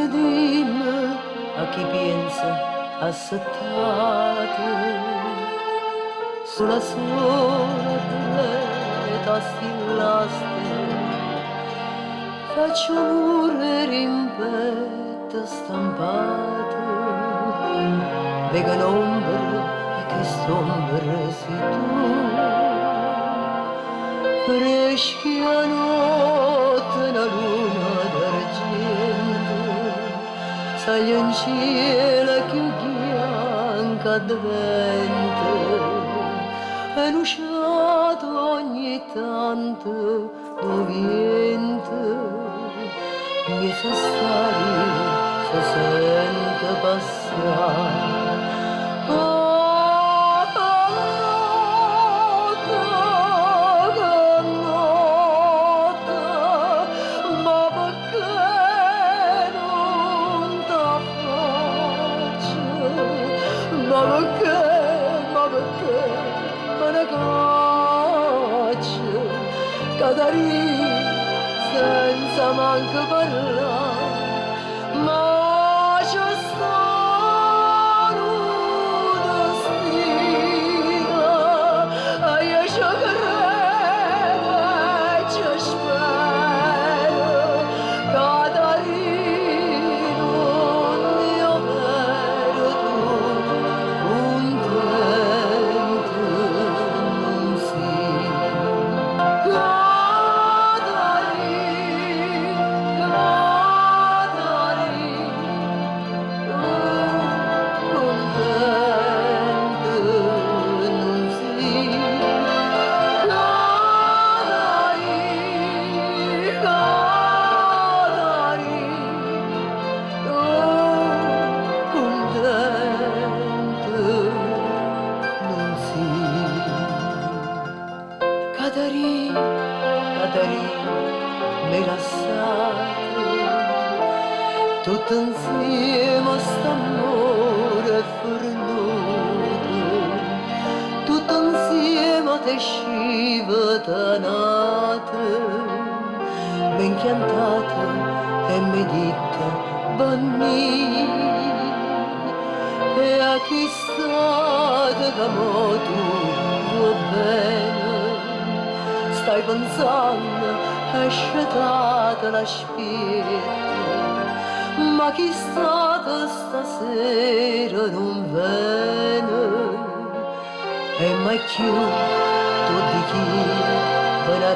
Dimmi a chi pensa assettato sulla sola treta stillaste faccio morire in petto stampato vega l'ombra e che st'ombra sei tu freschi a notte una luna d'argento sali in cielo più bianca di vento e lusciato ogni tanto do vento mi sa stare se sente passare Cadari senza manco parlare, ma c'è stato un destino, e io ci credo e ci spero, Catarino, mio vero tu, contento non sei. Catarì, me lasciate, tutto insieme a st'amore fornuto, tutto insieme a te scivotanate, mi inchiantate e mi dite bonni, e a chi state da modo va bene, stai pensando, è sciatata la spietta, ma chi stata stasera non viene, e mai più tu di chi ve ne